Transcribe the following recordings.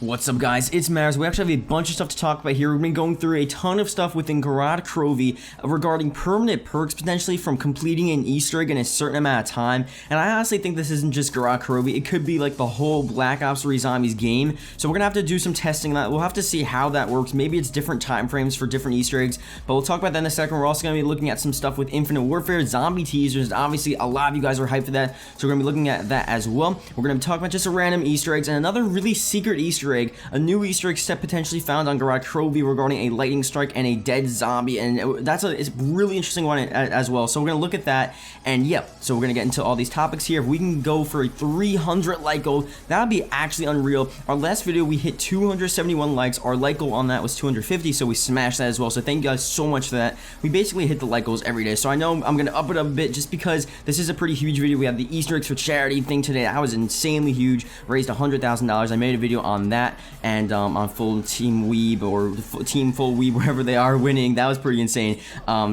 What's up, guys? It's Matterz. We actually have a bunch of stuff to talk about here. We've been going through a ton of stuff within Gorod Krovi regarding permanent perks potentially from completing an Easter egg in a certain amount of time. And I honestly think this isn't just Gorod Krovi. It could be like the whole Black Ops 3 Zombies game. So we're gonna have to do some testing on that. We'll have to see how that works. Maybe it's different time frames for different Easter eggs, but we'll talk about that in a second. We're also gonna be looking at some stuff with Infinite Warfare, zombie teasers. Obviously, a lot of you guys are hyped for that, so we're gonna be looking at that as well. We're gonna be talking about just a random Easter eggs and another really secret Easter egg, a new Easter egg step potentially found on Gorod Krovi regarding a lightning strike and a dead zombie, and it's a really interesting one as well. So we're gonna look at that, and yep. So we're gonna get into all these topics here. If we can go for a 300 like goal, that would be actually unreal. Our last video we hit 271 likes. Our like goal on that was 250, so we smashed that as well. So thank you guys so much for that. We basically hit the like goals every day. So I know I'm gonna up it up a bit just because this is a pretty huge video. We have the Easter eggs for charity thing today. That was insanely huge. Raised $100,000. I made a video on that, and on full Team Weeb or Team Full Weeb, wherever they are winning. That was pretty insane.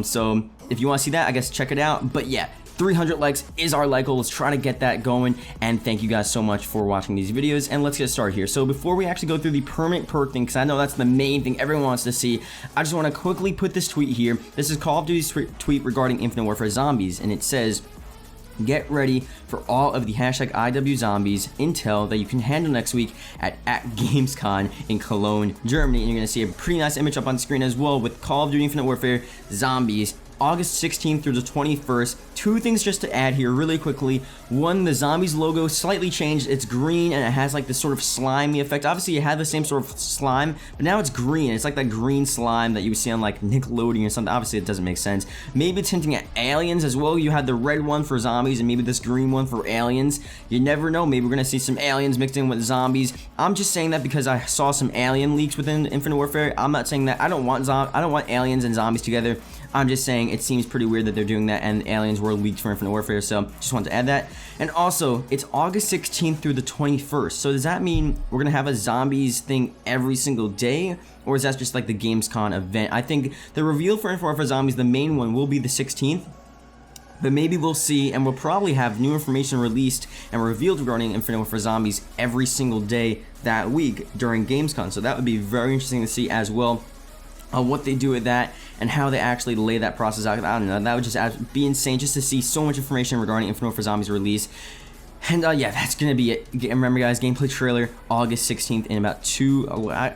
So if you want to see that, I guess check it out. But yeah, 300 likes is our like goal. Let's try to get that going, and thank you guys so much for watching these videos, and let's get started here. So before we actually go through the permanent perk thing, because I know that's the main thing everyone wants to see, I just want to quickly put this tweet here. This is Call of Duty's tweet regarding Infinite Warfare Zombies, and it says, get ready for all of the hashtag IW Zombies intel that you can handle next week at Gamescom in Cologne, Germany. And you're going to see a pretty nice image up on screen as well with Call of Duty Infinite Warfare Zombies, August 16th through the 21st. Two things just to add here really quickly. One, the Zombies logo slightly changed. It's green and it has like this sort of slimy effect. Obviously it had the same sort of slime, but now it's green. It's like that green slime that you would see on like Nickelodeon or something. Obviously it doesn't make sense. Maybe it's hinting at aliens as well. You had the red one for zombies and maybe this green one for aliens. You never know. Maybe we're gonna see some aliens mixed in with zombies. I'm just saying that because I saw some alien leaks within Infinite Warfare. I'm not saying that. I don't want aliens and zombies together. I'm just saying it seems pretty weird that they're doing that, and aliens were leaked for Infinite Warfare, so just wanted to add that. And also, it's August 16th through the 21st, so does that mean we're gonna have a zombies thing every single day, or is that just like the Gamescom event? I think the reveal for Infinite Warfare Zombies, the main one, will be the 16th, but maybe we'll see, and we'll probably have new information released and revealed regarding Infinite Warfare Zombies every single day that week during Gamescom, so that would be very interesting to see as well. What they do with that and how they actually lay that process out. I don't know, that would just be insane just to see so much information regarding Infinite Warfare Zombies release. And yeah, that's gonna be it. Remember, guys, gameplay trailer August 16th in about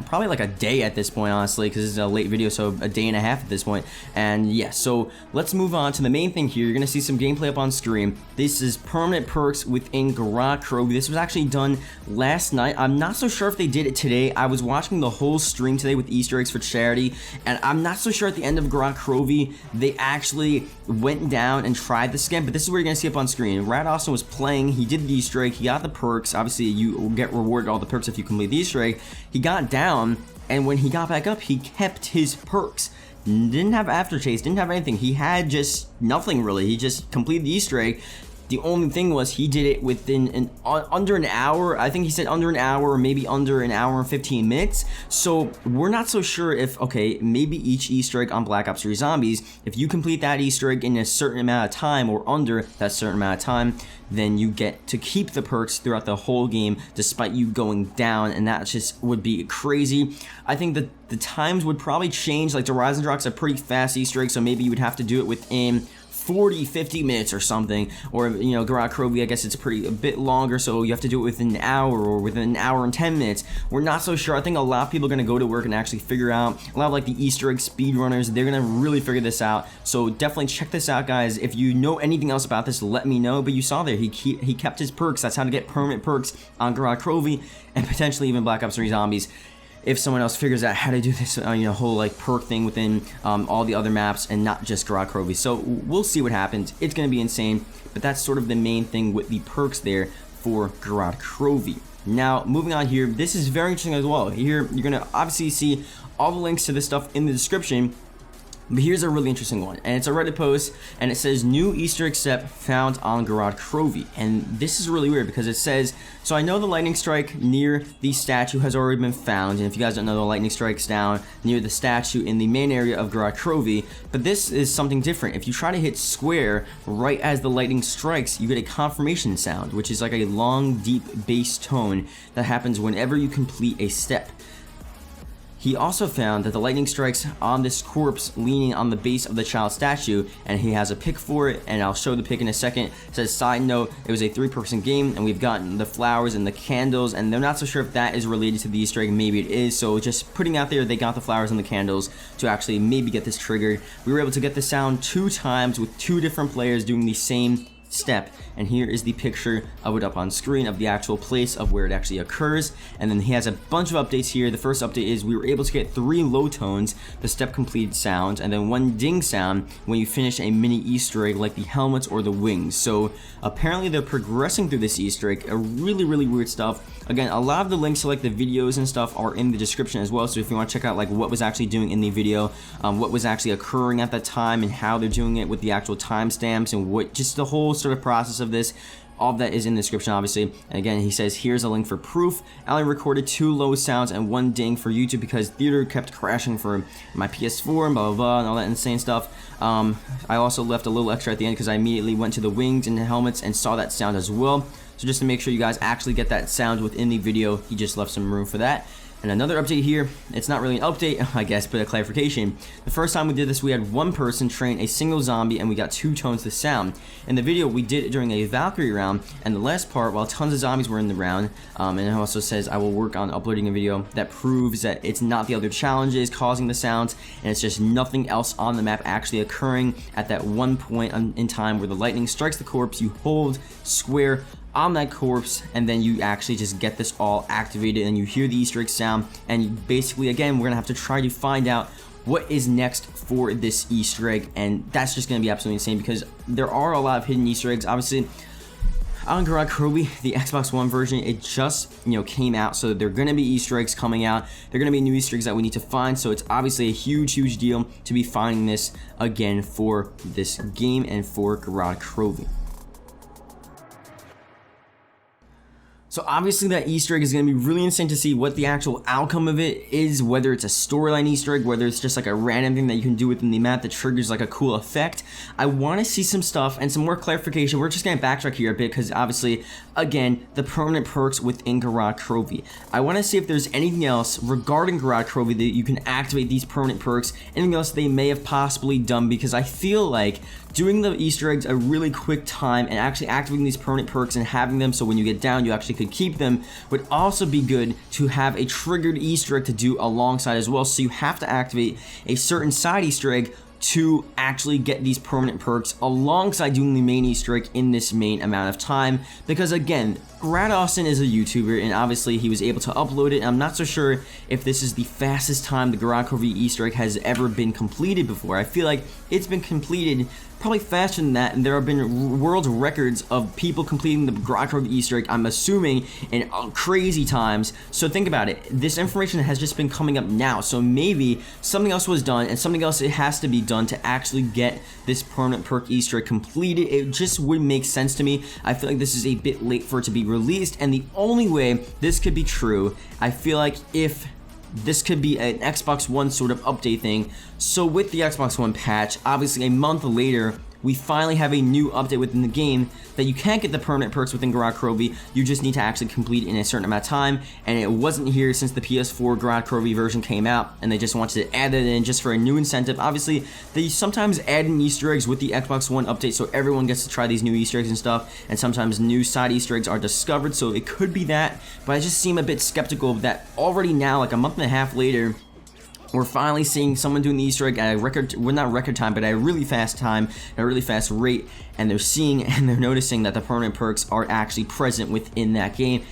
probably like a day at this point, honestly, because it's a late video, so a day and a half at this point. And yeah, so let's move on to the main thing here. You're gonna see some gameplay up on screen. This is permanent perks within Gorod Krovi. This was actually done last night. I'm not so sure if they did it today. I was watching the whole stream today with Easter eggs for charity, and I'm not so sure at the end of Gorod Krovi they actually went down and tried this again. But this is where you're gonna see up on screen. Rad Austin was playing. He did the Easter egg, he got the perks. Obviously you will get rewarded all the perks if you complete the Easter egg. He got down, and when he got back up, he kept his perks. Didn't have afterchase, didn't have anything. He had just nothing really. He just completed the Easter egg. The only thing was he did it within under an hour. I think he said under an hour, or maybe under an hour and 15 minutes. So we're not so sure if, okay, maybe each Easter egg on Black Ops 3 Zombies, if you complete that Easter egg in a certain amount of time or under that certain amount of time, then you get to keep the perks throughout the whole game despite you going down, and that just would be crazy. I think that the times would probably change. Like the Rise and Drops a pretty fast Easter egg, so maybe you would have to do it within 40-50 minutes or something, or you know, Gorod Krovi, I guess it's a bit longer, so you have to do it within an hour or within an hour and 10 minutes. We're not so sure. I think a lot of people are going to go to work and actually figure out, a lot of like the Easter egg speedrunners, they're going to really figure this out. So definitely check this out, guys. If you know anything else about this, let me know. But you saw there, he kept his perks. That's how to get permanent perks on Gorod Krovi, and potentially even Black Ops 3 Zombies, if someone else figures out how to do this, whole like perk thing within all the other maps and not just Gorod Krovi. So we'll see what happens. It's going to be insane, but that's sort of the main thing with the perks there for Gorod Krovi. Now, moving on here, this is very interesting as well. Here, you're going to obviously see all the links to this stuff in the description. But here's a really interesting one, and it's a Reddit post, and it says new Easter egg step found on Gorod Krovi. And this is really weird because it says, so I know the lightning strike near the statue has already been found, and if you guys don't know, the lightning strike's down near the statue in the main area of Gorod Krovi, but this is something different. If you try to hit square right as the lightning strikes, you get a confirmation sound, which is like a long, deep bass tone that happens whenever you complete a step. He also found that the lightning strikes on this corpse leaning on the base of the child statue, and he has a pic for it, and I'll show the pic in a second. It says, side note, it was a 3-person game, and we've gotten the flowers and the candles, and they're not so sure if that is related to the Easter egg. Maybe it is, so just putting out there, they got the flowers and the candles to actually maybe get this triggered. We were able to get the sound 2 times with 2 different players doing the same step, and here is the picture of it up on screen of the actual place of where it actually occurs. And then he has a bunch of updates here. The first update is we were able to get 3 low tones, the step completed sound, and then 1 ding sound when you finish a mini Easter egg like the helmets or the wings. So apparently they're progressing through this Easter egg, a really weird stuff. Again, a lot of the links to like the videos and stuff are in the description as well, so if you want to check out like what was actually doing in the video, what was actually occurring at that time, and how they're doing it with the actual timestamps, and what just the whole sort of process of this, all of that is in the description, obviously. And again, he says, here's a link for proof. I only recorded 2 low sounds and 1 ding for YouTube because theater kept crashing for my PS4 and blah blah blah and all that insane stuff. I also left a little extra at the end because I immediately went to the wings and the helmets and saw that sound as well. So just to make sure you guys actually get that sound within the video, he just left some room for that. And another update here, it's not really an update, I guess, but a clarification. The first time we did this, we had 1 person train a single zombie and we got 2 tones to sound. In the video, we did it during a Valkyrie round, and the last part, while tons of zombies were in the round, and it also says I will work on uploading a video that proves that it's not the other challenges causing the sounds, and it's just nothing else on the map actually occurring at that one point in time where the lightning strikes the corpse. You hold square on that corpse, and then you actually just get this all activated, and you hear the Easter egg sound, and you basically, again, we're gonna have to try to find out what is next for this Easter egg, and that's just gonna be absolutely insane because there are a lot of hidden Easter eggs. Obviously, on Gorod Krovi, the Xbox One version, it just, came out, so there are gonna be Easter eggs coming out. There are gonna be new Easter eggs that we need to find, so it's obviously a huge deal to be finding this again for this game and for Gorod Krovi. So obviously that Easter egg is going to be really insane to see what the actual outcome of it is, whether it's a storyline Easter egg, whether it's just like a random thing that you can do within the map that triggers like a cool effect. I want to see some stuff and some more clarification. We're just going to backtrack here a bit because obviously, again, the permanent perks within Gorod Krovi. I want to see if there's anything else regarding Gorod Krovi that you can activate these permanent perks, anything else they may have possibly done, because I feel like doing the Easter eggs a really quick time and actually activating these permanent perks and having them so when you get down you actually could keep them would also be good to have a triggered Easter egg to do alongside as well. So you have to activate a certain side Easter egg to actually get these permanent perks alongside doing the main Easter egg in this main amount of time, because again, Brad Austin is a YouTuber and obviously he was able to upload it, and I'm not so sure if this is the fastest time the Gorod Krovi Easter egg has ever been completed before. I feel like it's been completed probably faster than that, and there have been world records of people completing the Gorod Krovi Easter egg, I'm assuming, in crazy times. So think about it, this information has just been coming up now, so maybe something else was done and something else it has to be done to actually get this permanent perk Easter egg completed. It just wouldn't make sense to me. I feel like this is a bit late for it to be released, and the only way this could be true, I feel like, if this could be an Xbox One sort of update thing. So with the Xbox One patch, obviously a month later, we finally have a new update within the game that you can't get the permanent perks within Gorod Krovi. You just need to actually complete it in a certain amount of time, and it wasn't here since the PS4 Gorod Krovi version came out, and they just wanted to add it in just for a new incentive. Obviously, they sometimes add in Easter eggs with the Xbox One update so everyone gets to try these new Easter eggs and stuff, and sometimes new side Easter eggs are discovered, so it could be that, but I just seem a bit skeptical of that already now, like a month and a half later. We're finally seeing someone doing the Easter egg at a record, well, not record time, but at a really fast time, at a really fast rate, and they're seeing and they're noticing that the permanent perks are actually present within that game.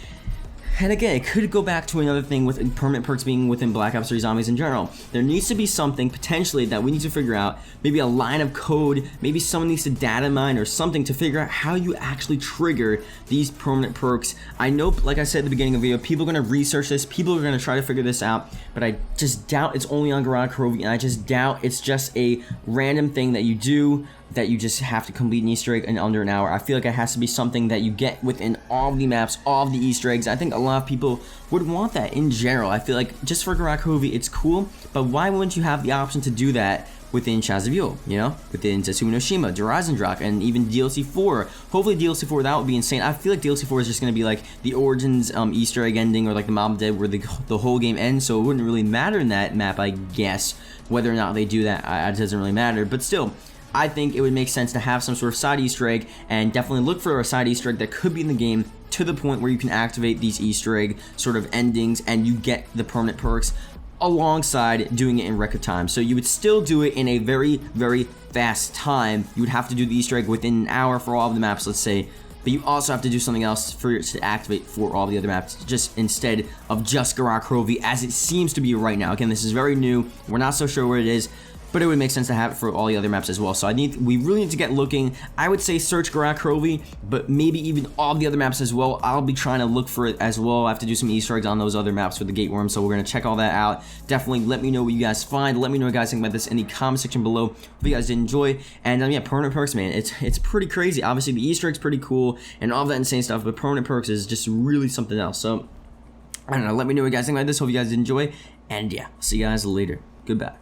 And again, it could go back to another thing with permanent perks being within Black Ops 3 Zombies in general. There needs to be something potentially that we need to figure out, maybe a line of code, maybe someone needs to data mine or something to figure out how you actually trigger these permanent perks. I know, like I said at the beginning of the video, people are going to research this, people are going to try to figure this out, but I just doubt it's only on Gorod Krovi, and I just doubt it's just a random thing that you do, that you just have to complete an Easter egg in under an hour. I feel like it has to be something that you get within all of the maps, all of the Easter eggs. I think a lot of people would want that in general. I feel like just for Gorod Krovi, it's cool, but why wouldn't you have the option to do that within Chazaville, you know, within Tetsuya no Shima, Durazendrock, and even DLC 4. Hopefully DLC 4, that would be insane. I feel like DLC 4 is just going to be like the Origins Easter egg ending, or like the Mob Dead where the whole game ends, so it wouldn't really matter in that map, I guess. Whether or not they do that, it doesn't really matter, but still, I think it would make sense to have some sort of side Easter egg, and definitely look for a side Easter egg that could be in the game to the point where you can activate these Easter egg sort of endings and you get the permanent perks alongside doing it in record time. So you would still do it in a very, very fast time. You would have to do the Easter egg within an hour for all of the maps, let's say, but you also have to do something else for it to activate for all the other maps, just instead of just Gorod Krovi, as it seems to be right now. Again, this is very new, we're not so sure what it is, but it would make sense to have it for all the other maps as well. So we really need to get looking. I would say search Gorod Krovi, but maybe even all the other maps as well. I'll be trying to look for it as well. I have to do some Easter eggs on those other maps for the Gate Worm, so we're going to check all that out. Definitely let me know what you guys find. Let me know what you guys think about this in the comment section below. Hope you guys did enjoy. And yeah, permanent perks, man, it's pretty crazy. Obviously, the Easter egg's pretty cool and all that insane stuff, but permanent perks is just really something else. So, I don't know, let me know what you guys think about this. Hope you guys did enjoy. And yeah, see you guys later. Goodbye.